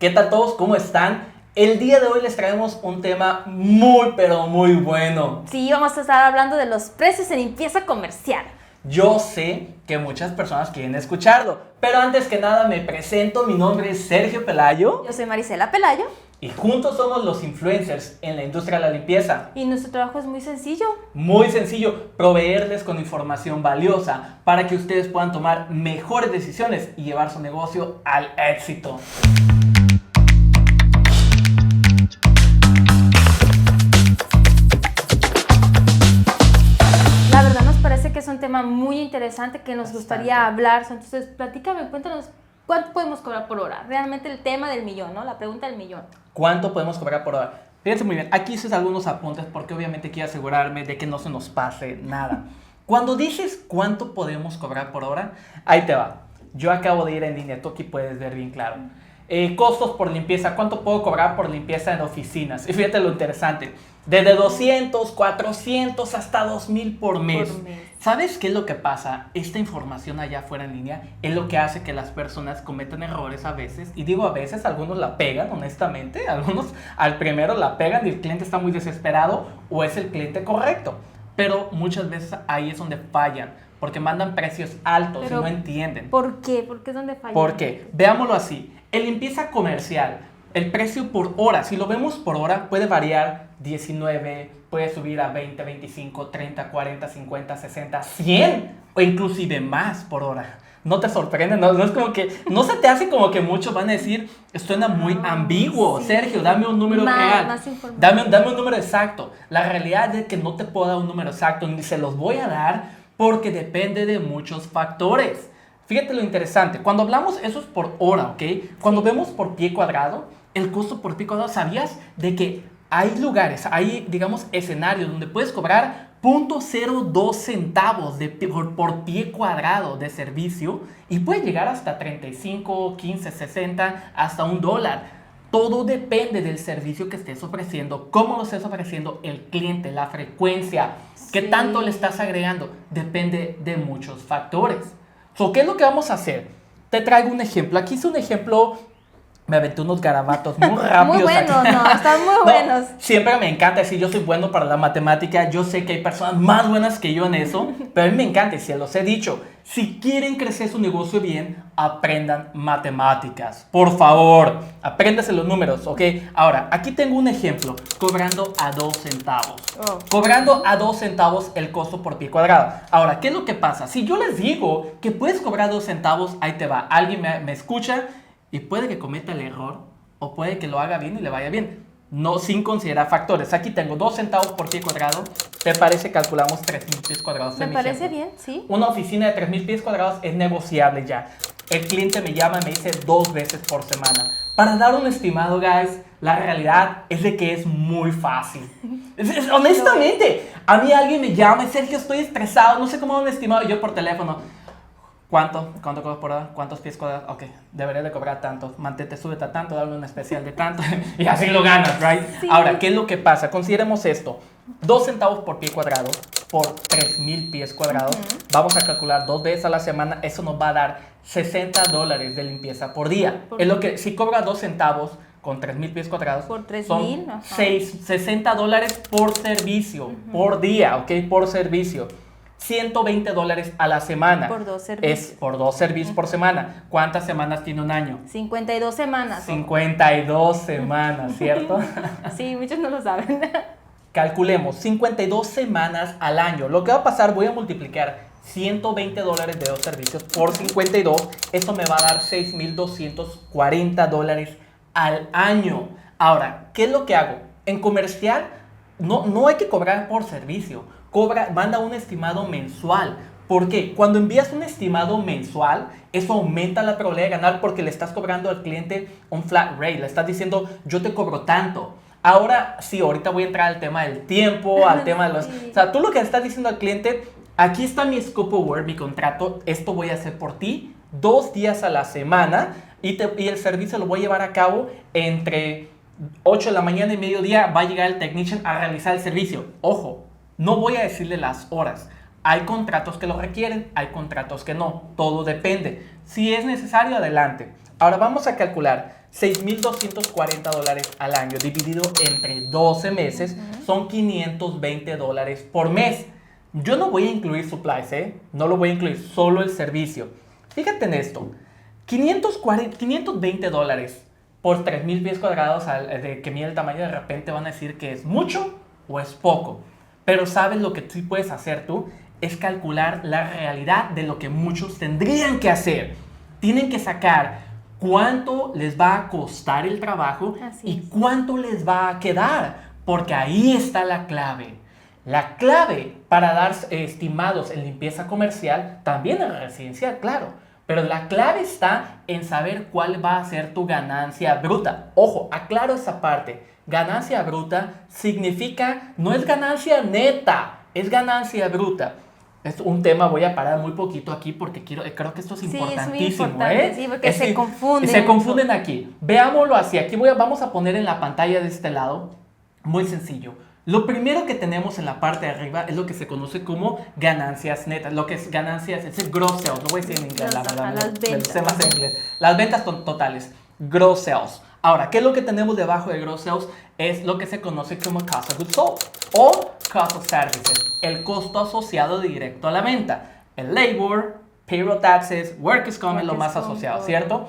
¿Qué tal todos? ¿Cómo están? El día de hoy les traemos un tema muy pero muy bueno. Sí, vamos a estar hablando de los precios en limpieza comercial. Yo sé que muchas personas quieren escucharlo, pero antes que nada me presento, mi nombre es Sergio Pelayo Yo soy Marisela Pelayo y juntos somos los influencers en la industria de la limpieza. y nuestro trabajo es muy sencillo. Muy sencillo, proveerles con información valiosa para que ustedes puedan tomar mejores decisiones y llevar su negocio al éxito. La verdad nos parece que es un tema muy interesante que nos gustaría hablar. Entonces, platícame, cuéntanos, ¿cuánto podemos cobrar por hora? Realmente el tema del millón, ¿no? La pregunta del millón. ¿Cuánto podemos cobrar por hora? Fíjense muy bien, aquí hice algunos apuntes porque obviamente quiero asegurarme de que no se nos pase nada. Cuando dices cuánto podemos cobrar por hora, ahí te va. Yo acabo de ir en línea, tú aquí puedes ver bien claro. Costos por limpieza, ¿cuánto puedo cobrar por limpieza en oficinas? Y fíjate lo interesante, desde 200, 400 hasta 2000 por mes. Por mes. ¿Sabes qué es lo que pasa? Esta información allá afuera en línea es lo que hace que las personas cometan errores a veces. Y digo a veces, algunos la pegan, honestamente. Algunos al primero la pegan y el cliente está muy desesperado o es el cliente correcto. Pero muchas veces ahí es donde fallan, porque mandan precios altos Pero, y no entienden. ¿por qué? ¿Por qué es donde falla? ¿Por qué? Veámoslo así. En limpieza comercial, el precio por hora, si lo vemos por hora, puede variar 19, puede subir a 20, 25, 30, 40, 50, 60, 100 o inclusive más por hora. ¿No te sorprende? No es como que, no se te hace como que muchos van a decir, suena muy ambiguo. Sí. Sergio, dame un número real. Más información. Dame un número exacto. La realidad es que no te puedo dar un número exacto, ni se los voy a dar porque depende de muchos factores. Fíjate lo interesante, cuando hablamos, eso es por hora, ¿ok? Cuando vemos por pie cuadrado, el costo por pie cuadrado, ¿sabías de que hay lugares, hay, digamos, escenarios donde puedes cobrar 0.02 centavos por pie cuadrado de servicio y puede llegar hasta 35, 15, 60, hasta $1? Todo depende del servicio que estés ofreciendo, cómo lo estés ofreciendo, el cliente, la frecuencia, qué Sí. tanto le estás agregando, depende de muchos factores. So, ¿qué es lo que vamos a hacer? Te traigo un ejemplo. Aquí hice un ejemplo, me aventé unos garabatos muy rápidos. Muy buenos, aquí. no, están muy buenos. Siempre me encanta decir, yo soy bueno para la matemática, yo sé que hay personas más buenas que yo en eso, pero a mí me encanta y se los he dicho, si quieren crecer su negocio bien, aprendan matemáticas. Por favor, apréndase los números, ¿ok? Ahora, aquí tengo un ejemplo, cobrando a 2 centavos. Oh. Cobrando a 2 centavos el costo por pie cuadrado. Ahora, ¿qué es lo que pasa? Si yo les digo que puedes cobrar 2 centavos, ahí te va. Alguien me escucha y puede que cometa el error o puede que lo haga bien y le vaya bien. No, sin considerar factores. Aquí tengo 2 centavos por pie cuadrado. ¿Te parece? Calculamos 3,000 pies cuadrados. Me en mi parece ejemplo. bien, sí. Una oficina de 3,000 pies cuadrados es negociable ya. El cliente me llama y me dice 2 veces por semana. Para dar un estimado, guys, la realidad es de que es muy fácil. Honestamente, a mí alguien me llama y Sergio, estoy estresado, no sé cómo dar un estimado. Y yo por teléfono, ¿cuánto cobras por hora? ¿Cuántos pies cuadrados? Ok, debería de cobrar tanto. Mantente, súbete a tanto, dame un especial de tanto. Y así lo ganas, ¿right? Sí. Ahora, ¿qué es lo que pasa? Consideremos esto. 2 centavos por pie cuadrado por 3,000 pies cuadrados. Vamos a calcular 2 veces a la semana. Eso nos va a dar $60 de limpieza por día. Es lo que, si cobra 2 centavos con 3,000 pies cuadrados, Por 3,000, son ajá. $60 por servicio, por día, ¿ok? Por servicio. $120 a la semana. Por 2 servicios. Es por 2 servicios por semana. ¿Cuántas semanas tiene un año? 52 semanas. 52 semanas, ¿cierto? Sí, muchos no lo saben. Calculemos 52 semanas al año. Lo que va a pasar, voy a multiplicar $120 de 2 servicios por 52. Esto me va a dar $6,240 al año. Ahora, ¿qué es lo que hago? En comercial no hay que cobrar por servicio. Manda un estimado mensual. ¿Por qué? Cuando envías un estimado mensual, eso aumenta la probabilidad de ganar porque le estás cobrando al cliente un flat rate. Le estás diciendo, yo te cobro tanto. Ahora sí, ahorita voy a entrar al tema del tiempo, al tema de los... Sí. O sea, tú lo que estás diciendo al cliente, aquí está mi scope of work, mi contrato, esto voy a hacer por ti 2 días a la semana y el servicio lo voy a llevar a cabo entre 8 de la mañana y mediodía, va a llegar el technician a realizar el servicio. Ojo, no voy a decirle las horas. Hay contratos que lo requieren, hay contratos que no. Todo depende. Si es necesario, adelante. Ahora vamos a calcular. $6,240 al año, dividido entre 12 meses, son $520 por mes. Yo no voy a incluir supplies, no lo voy a incluir, solo el servicio. Fíjate en esto, $520 por 3,000 pies cuadrados que mide el tamaño, de repente van a decir que es mucho o es poco. Pero ¿sabes lo que sí puedes hacer tú? Es calcular la realidad de lo que muchos tendrían que hacer. Tienen que sacar cuánto les va a costar el trabajo y cuánto les va a quedar, porque ahí está la clave. La clave para dar estimados en limpieza comercial, también en residencial, claro, pero la clave está en saber cuál va a ser tu ganancia bruta. Ojo, aclaro esa parte. Ganancia bruta significa, no es ganancia neta, es ganancia bruta. Es un tema, voy a parar muy poquito aquí porque creo que esto es importantísimo. Sí, es muy importante, sí, porque se confunden. Se confunden aquí. Veámoslo así. Aquí vamos a poner en la pantalla de este lado, muy sencillo. Lo primero que tenemos en la parte de arriba es lo que se conoce como ganancias netas. Lo que es ganancias, es el gross sales. Lo voy a decir en inglés, la verdad. Las ventas. Sé más en inglés. Las ventas totales. Gross sales. Ahora, ¿qué es lo que tenemos debajo de gross sales? Es lo que se conoce como cost of goods sold o cost of services, el costo asociado directo a la venta. El labor, payroll taxes, workers' comp es lo más asociado, ¿cierto?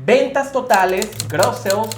Ventas totales, gross sales,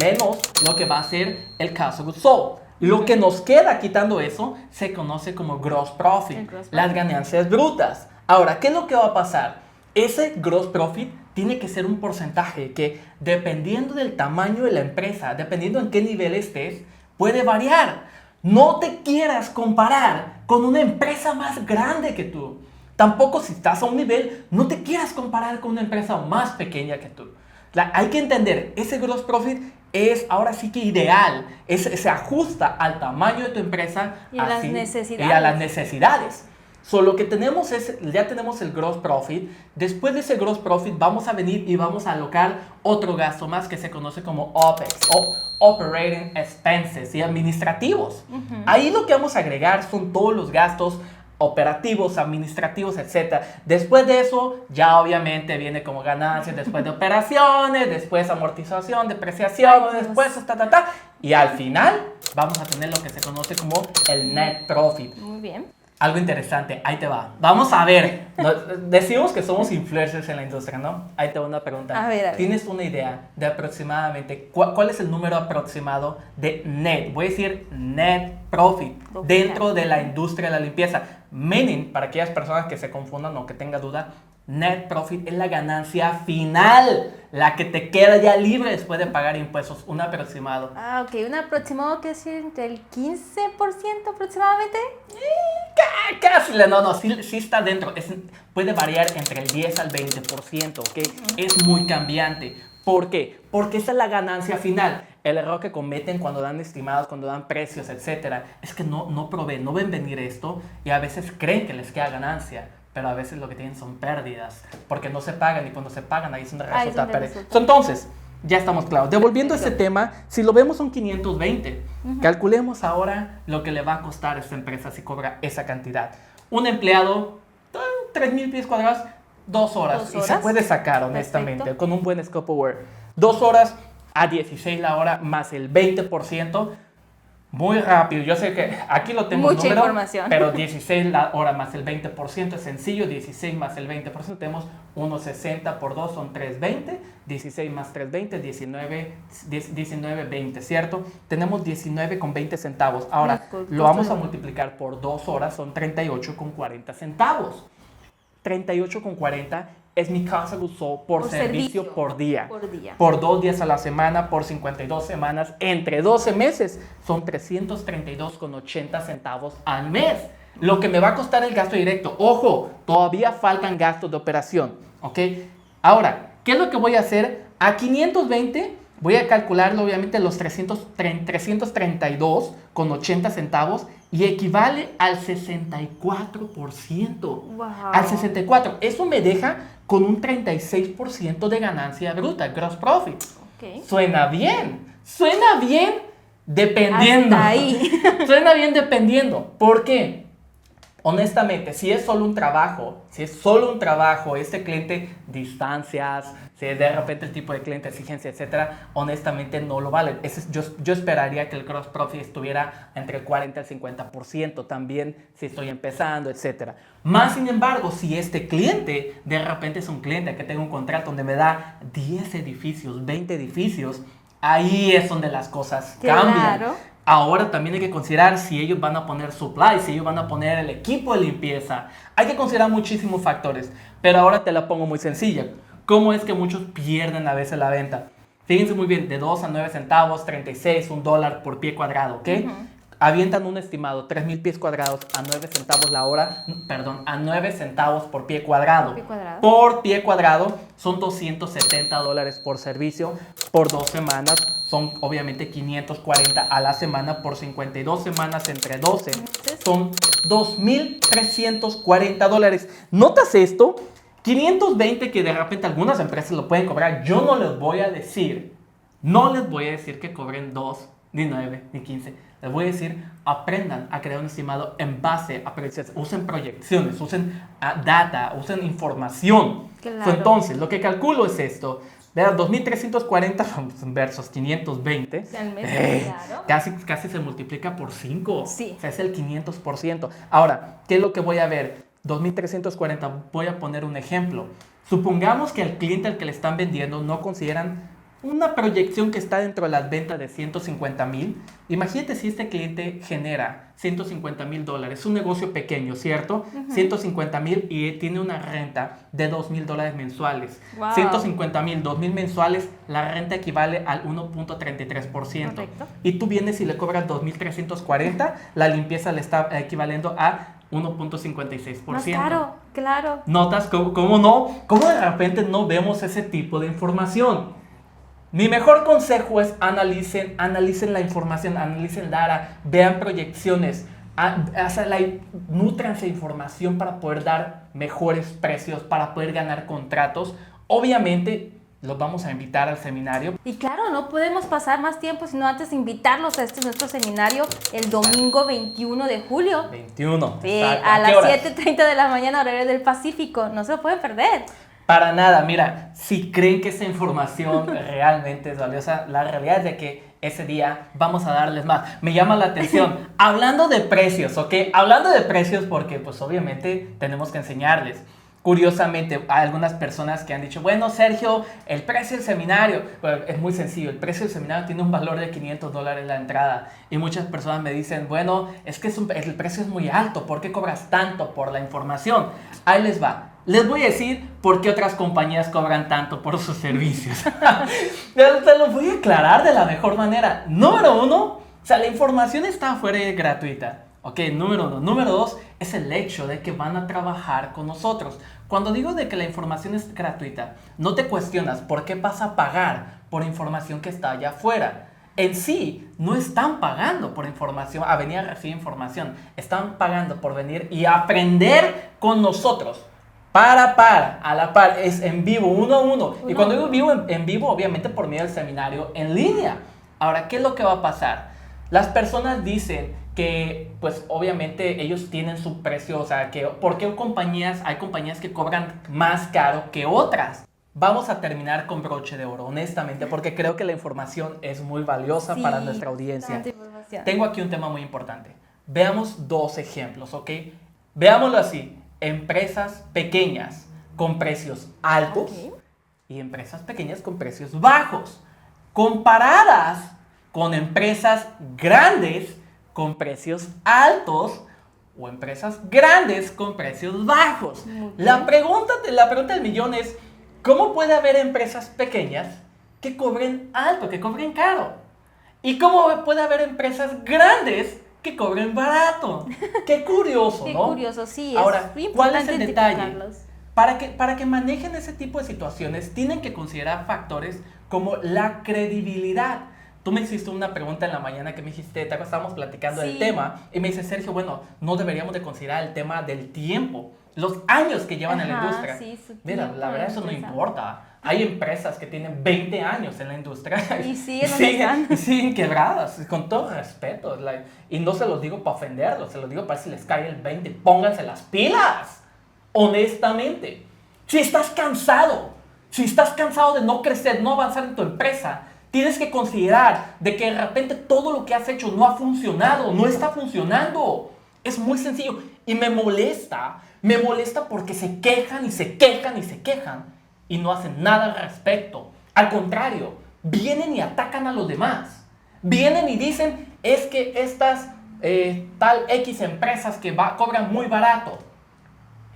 menos lo que va a ser el cost of goods sold. Lo que nos queda quitando eso se conoce como gross profit, las ganancias brutas. Ahora, ¿qué es lo que va a pasar? Ese gross profit tiene que ser un porcentaje que, dependiendo del tamaño de la empresa, dependiendo en qué nivel estés, puede variar. No te quieras comparar con una empresa más grande que tú. Tampoco, si estás a un nivel, no te quieras comparar con una empresa más pequeña que tú. Hay que entender, ese gross profit es ahora sí que ideal. Se ajusta al tamaño de tu empresa y a las necesidades. Y a las necesidades. Lo que tenemos ya tenemos el gross profit. Después de ese gross profit vamos a venir y vamos a alocar otro gasto más que se conoce como OPEX o Operating Expenses y administrativos. Ahí lo que vamos a agregar son todos los gastos operativos, administrativos, etc. Después de eso, ya obviamente viene como ganancias, después de operaciones, después amortización, depreciación, después y al final vamos a tener lo que se conoce como el net profit. Muy bien. Algo interesante, ahí te va. Vamos a ver. Decimos que somos influencers en la industria, ¿no? Ahí te va una pregunta. A ver. ¿Tienes una idea de aproximadamente cuál es el número aproximado de net? Voy a decir net profit dentro de la industria de la limpieza. Meaning, para aquellas personas que se confundan o que tengan duda, net profit es la ganancia final, la que te queda ya libre después de pagar impuestos, un aproximado. Ok, un aproximado que es entre el 15% aproximadamente. Casi, sí está dentro, puede variar entre el 10 al 20%, ¿ok? Es muy cambiante. ¿Por qué? Porque esa es la ganancia final. El error que cometen cuando dan estimados, cuando dan precios, etcétera, es que no proveen, no ven venir esto y a veces creen que les queda ganancia. Pero a veces lo que tienen son pérdidas, porque no se pagan y cuando se pagan ahí es donde resulta pérdida. Entonces, ya estamos claros. Devolviendo ese tema, si lo vemos son 520. Calculemos ahora lo que le va a costar a esta empresa si cobra esa cantidad. Un empleado, 3,000 pies cuadrados, 2 horas. Y se puede sacar, honestamente, perfecto, con un buen scope of work. 2 horas a 16 la hora más el 20%. Muy rápido, yo sé que aquí lo tengo mucha número, información, pero 16 la hora más el 20% es sencillo, 16 más el 20% tenemos 1.60 por 2 son 3.20, 16 más 3.20, 19.20, ¿cierto? Tenemos 19,20 centavos. Ahora, lo vamos a multiplicar por 2 horas, son 38,40 centavos. 38,40 es mi cost of goods sold por servicio por día. Por 2 días a la semana, por 52 semanas, entre 12 meses, son 332,80 centavos al mes. Lo que me va a costar el gasto directo. Ojo, todavía faltan gastos de operación, ¿ok? Ahora, ¿qué es lo que voy a hacer? A 520 voy a calcularlo, obviamente, los 332,80 centavos y equivale al 64%. Wow. Al 64%. Eso me deja con un 36% de ganancia bruta, gross profit. Okay. Suena bien dependiendo. Hasta ahí. Suena bien dependiendo. ¿Por qué? honestamente, si es solo un trabajo, este cliente, distancias, si de repente el tipo de cliente, exigencia, etcétera, honestamente no lo vale. Yo esperaría que el gross profit estuviera entre el 40 al 50% también si estoy empezando, etcétera. Más sin embargo, si este cliente de repente es un cliente que tenga un contrato donde me da 10 edificios, 20 edificios, ahí es donde las cosas cambian. Ahora también hay que considerar si ellos van a poner supply, si ellos van a poner el equipo de limpieza. Hay que considerar muchísimos factores, pero ahora te la pongo muy sencilla. ¿Cómo es que muchos pierden a veces la venta? Fíjense muy bien, de 2 a 9 centavos, 36, $1 por pie cuadrado, ¿ok? Avientan un estimado, 3,000 pies cuadrados a 9 centavos la hora, a 9 centavos por pie cuadrado. Por pie cuadrado son $270 por servicio por 2 semanas. Son obviamente 540 a la semana por 52 semanas entre 12. Son $2,340. ¿Notas esto? 520 que de repente algunas empresas lo pueden cobrar. Yo no les voy a decir que cobren 2, ni 9, ni 15. Les voy a decir, aprendan a crear un estimado en base a proyecciones. Usen proyecciones, usen data, usen información. Claro. Entonces, lo que calculo es esto. Vean, 2,340 versus 520. Claro. Casi se multiplica por 5. Sí. O sea, es el 500%. Ahora, ¿qué es lo que voy a ver? 2,340, voy a poner un ejemplo. Supongamos que al cliente al que le están vendiendo no consideran una proyección que está dentro de las ventas de 150,000. Imagínate si este cliente genera $150,000. Es un negocio pequeño, ¿cierto? 150,000 y tiene una renta de $2,000 mensuales. Wow. 150,000, 2,000 mensuales, la renta equivale al 1.33%. Correcto. Y tú vienes y le cobras 2,340, la limpieza le está equivaliendo a 1.56%. Más caro, claro. ¿Notas cómo no? ¿Cómo de repente no vemos ese tipo de información? Mi mejor consejo es analicen la información, analicen data, vean proyecciones, nútranse información para poder dar mejores precios, para poder ganar contratos. Obviamente los vamos a invitar al seminario. Y claro, no podemos pasar más tiempo sino antes de invitarlos a nuestro seminario el domingo 21 de julio. 21. Sí, a las 7:30 de la mañana, horario del Pacífico. No se lo pueden perder. Para nada, mira, si creen que esa información realmente es valiosa, la realidad es de que ese día vamos a darles más. Me llama la atención, hablando de precios, ¿ok? Hablando de precios porque pues obviamente tenemos que enseñarles. Curiosamente, hay algunas personas que han dicho, bueno, Sergio, el precio del seminario, bueno, es muy sencillo, el precio del seminario tiene un valor de $500 la entrada. Y muchas personas me dicen, bueno, es que el precio es muy alto, ¿por qué cobras tanto por la información? Ahí les va. Les voy a decir por qué otras compañías cobran tanto por sus servicios. Te lo voy a aclarar de la mejor manera. Número 1, o sea, la información está afuera y es gratuita. Ok, número 1. Número 2 es el hecho de que van a trabajar con nosotros. Cuando digo de que la información es gratuita, no te cuestionas por qué vas a pagar por información que está allá afuera. En sí, no están pagando por información, a venir a recibir información. Están pagando por venir y aprender con nosotros. A la par, es en vivo, uno a uno. Y cuando digo vivo, en vivo, obviamente por medio del seminario en línea. Ahora, ¿qué es lo que va a pasar? Las personas dicen que, pues, obviamente ellos tienen su precio, o sea, que ¿por qué hay compañías que cobran más caro que otras? Vamos a terminar con broche de oro, honestamente, porque creo que la información es muy valiosa para nuestra audiencia. Tengo aquí un tema muy importante. Veamos 2 ejemplos, ¿ok? Veámoslo así. Empresas pequeñas con precios altos y empresas pequeñas con precios bajos, comparadas con empresas grandes con precios altos o empresas grandes con precios bajos. La pregunta del millón es, ¿cómo puede haber empresas pequeñas que cobren alto, que cobren caro? ¿Y cómo puede haber empresas grandes que cobren barato? Qué curioso, ¿no? Qué curioso, sí. Ahora, ¿cuál es el detalle? Para que manejen ese tipo de situaciones, tienen que considerar factores como la credibilidad. Tú me hiciste una pregunta en la mañana que me dijiste, estábamos platicando del tema, y me dice, Sergio, bueno, no deberíamos de considerar el tema del tiempo, los años que llevan en la industria. Sí, mira, la verdad eso no importa. Hay empresas que tienen 20 años en la industria Y siguen donde están. y siguen quebradas, con todo respeto. Y no se los digo para ofenderlos, se los digo para si les cae el 20. Pónganse las pilas, honestamente. Si estás cansado de no crecer, no avanzar en tu empresa, tienes que considerar de que de repente todo lo que has hecho no ha funcionado, no está funcionando. Es muy sencillo y me molesta porque se quejan y se quejan y se quejan y no hacen nada al respecto. Al contrario, vienen y atacan a los demás. Vienen y dicen, es que estas tal X empresas que cobran muy barato.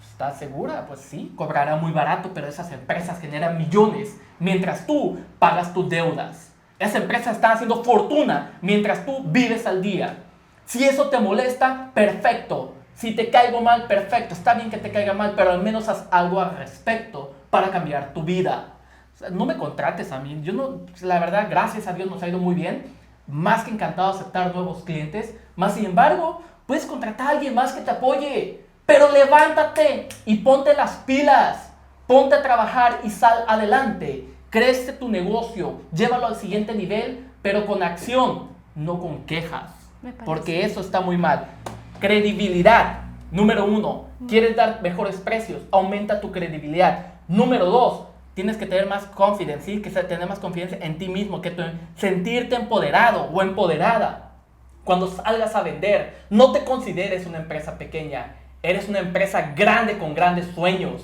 ¿Estás segura? Pues sí, cobrará muy barato, pero esas empresas generan millones mientras tú pagas tus deudas. Esas empresas están haciendo fortuna mientras tú vives al día. Si eso te molesta, perfecto. Si te caigo mal, perfecto. Está bien que te caiga mal, pero al menos haz algo al respecto para cambiar tu vida. O sea, no me contrates a mí. Yo no, la verdad, gracias a Dios nos ha ido muy bien. Más que encantado de aceptar nuevos clientes. Más sin embargo, puedes contratar a alguien más que te apoye. Pero levántate y ponte las pilas. Ponte a trabajar y sal adelante. Crece tu negocio. Llévalo al siguiente nivel, pero con acción, no con quejas. Porque eso está muy mal. Credibilidad. Número 1. ¿Quieres dar mejores precios? Aumenta tu credibilidad. Número 2. Tienes que tener más confidence, ¿sí? Que tener más confianza en ti mismo, sentirte empoderado o empoderada. Cuando salgas a vender, no te consideres una empresa pequeña. Eres una empresa grande con grandes sueños.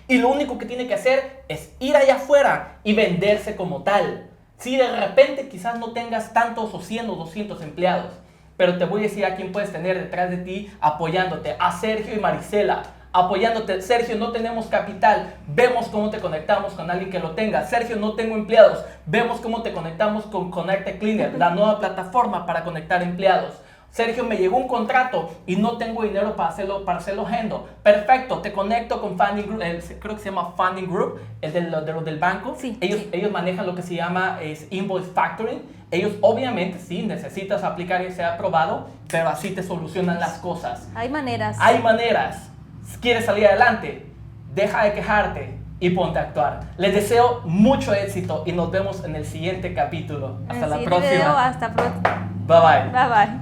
Y lo único que tiene que hacer es ir allá afuera y venderse como tal. Si de repente quizás no tengas tantos o 100 o 200 empleados, pero te voy a decir a quién puedes tener detrás de ti apoyándote. A Sergio y Marisela. Apoyándote. Sergio, no tenemos capital. Vemos cómo te conectamos con alguien que lo tenga. Sergio, no tengo empleados. Vemos cómo te conectamos con Connect a Cleaner, la nueva plataforma para conectar empleados. Sergio, me llegó un contrato y no tengo dinero para hacerlo agendo. Perfecto, te conecto con Funding Group, creo que se llama Funding Group, el del banco. Sí, ellos manejan lo que se llama Invoice Factoring. Ellos obviamente sí necesitas aplicar y ser aprobado, pero así te solucionan las cosas. Hay maneras. Hay maneras. Si quieres salir adelante, deja de quejarte y ponte a actuar. Les deseo mucho éxito y nos vemos en el siguiente capítulo. Hasta la próxima. Hasta pronto. Bye bye. Bye bye.